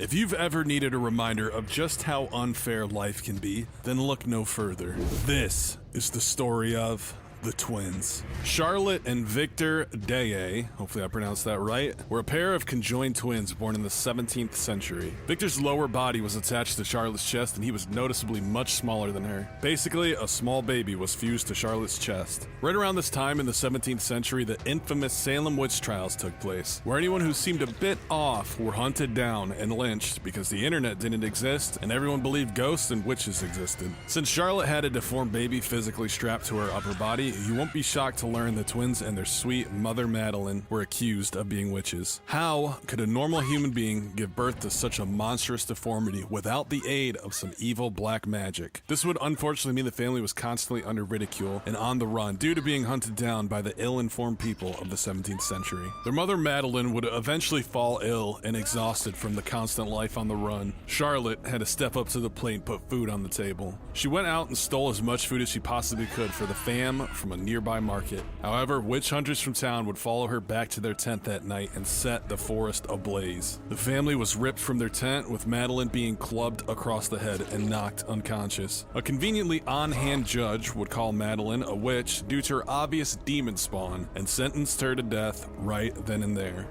If you've ever needed a reminder of just how unfair life can be, then look no further. This is the story of the twins. Charlotte and Victor Deye, hopefully I pronounced that right, were a pair of conjoined twins born in the 17th century. Victor's lower body was attached to Charlotte's chest and he was noticeably much smaller than her. Basically, a small baby was fused to Charlotte's chest. Right around this time in the 17th century, the infamous Salem witch trials took place, where anyone who seemed a bit off were hunted down and lynched because the internet didn't exist and everyone believed ghosts and witches existed. Since Charlotte had a deformed baby physically strapped to her upper body, you won't be shocked to learn the twins and their sweet mother Madeline were accused of being witches. How could a normal human being give birth to such a monstrous deformity without the aid of some evil black magic? This would unfortunately mean the family was constantly under ridicule and on the run due to being hunted down by the ill-informed people of the 17th century. Their mother Madeline would eventually fall ill and exhausted from the constant life on the run. Charlotte had to step up to the plate and put food on the table. She went out and stole as much food as she possibly could for the fam from a nearby market. However, witch hunters from town would follow her back to their tent that night and set the forest ablaze. The family was ripped from their tent, with Madeline being clubbed across the head and knocked unconscious. A conveniently on-hand judge would call Madeline a witch due to her obvious demon spawn and sentenced her to death right then and there.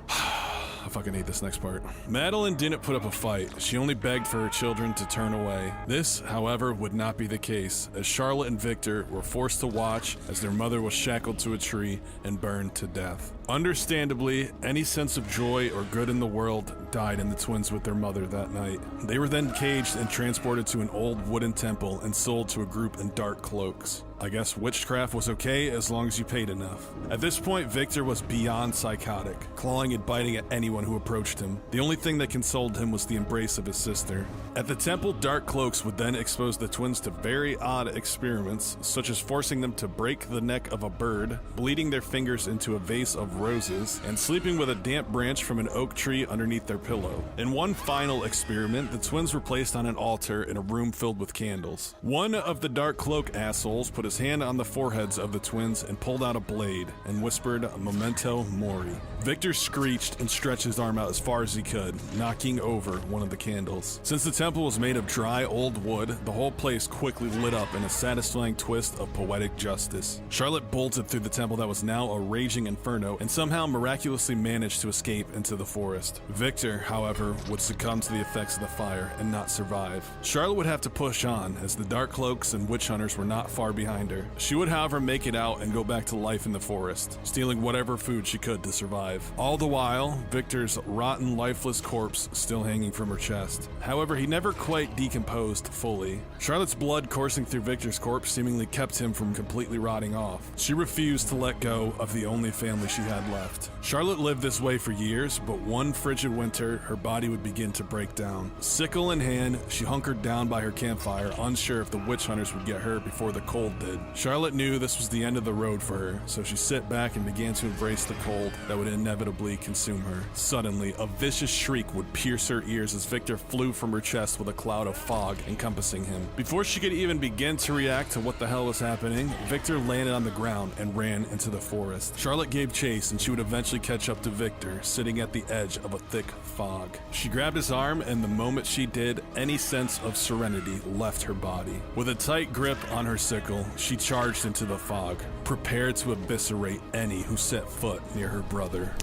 I fucking hate this next part. Madeline didn't put up a fight. She only begged for her children to turn away. This, however, would not be the case, as Charlotte and Victor were forced to watch as their mother was shackled to a tree and burned to death. Understandably, any sense of joy or good in the world died in the twins with their mother that night. They were then caged and transported to an old wooden temple and sold to a group in dark cloaks. I guess witchcraft was okay as long as you paid enough. At this point, Victor was beyond psychotic, clawing and biting at anyone who approached him. The only thing that consoled him was the embrace of his sister. At the temple, dark cloaks would then expose the twins to very odd experiments, such as forcing them to break the neck of a bird, bleeding their fingers into a vase of roses, and sleeping with a damp branch from an oak tree underneath their pillow. In one final experiment, the twins were placed on an altar in a room filled with candles. One of the dark cloak assholes put his hand on the foreheads of the twins and pulled out a blade and whispered "Memento Mori." Victor screeched and stretched his arm out as far as he could, knocking over one of the candles. Since the temple was made of dry old wood, the whole place quickly lit up in a satisfying twist of poetic justice. Charlotte bolted through the temple that was now a raging inferno and somehow miraculously managed to escape into the forest. Victor, however, would succumb to the effects of the fire and not survive. Charlotte would have to push on, as the dark cloaks and witch hunters were not far behind her. She would, however, make it out and go back to life in the forest, stealing whatever food she could to survive. All the while, Victor's rotten, lifeless corpse still hanging from her chest. However, he never quite decomposed fully. Charlotte's blood coursing through Victor's corpse seemingly kept him from completely rotting off. She refused to let go of the only family she had left. Charlotte lived this way for years, but one frigid winter, her body would begin to break down. Sickle in hand, she hunkered down by her campfire, unsure if the witch hunters would get her before the cold did. Charlotte knew this was the end of the road for her, so she sat back and began to embrace the cold that would inevitably consume her. Suddenly, a vicious shriek would pierce her ears as Victor flew from her chest with a cloud of fog encompassing him. Before she could even begin to react to what the hell was happening, Victor landed on the ground and ran into the forest. Charlotte gave chase, and she would eventually catch up to Victor, sitting at the edge of a thick fog. She grabbed his arm, and the moment she did, any sense of serenity left her body. With a tight grip on her sickle, she charged into the fog, prepared to eviscerate any who set foot near her brother.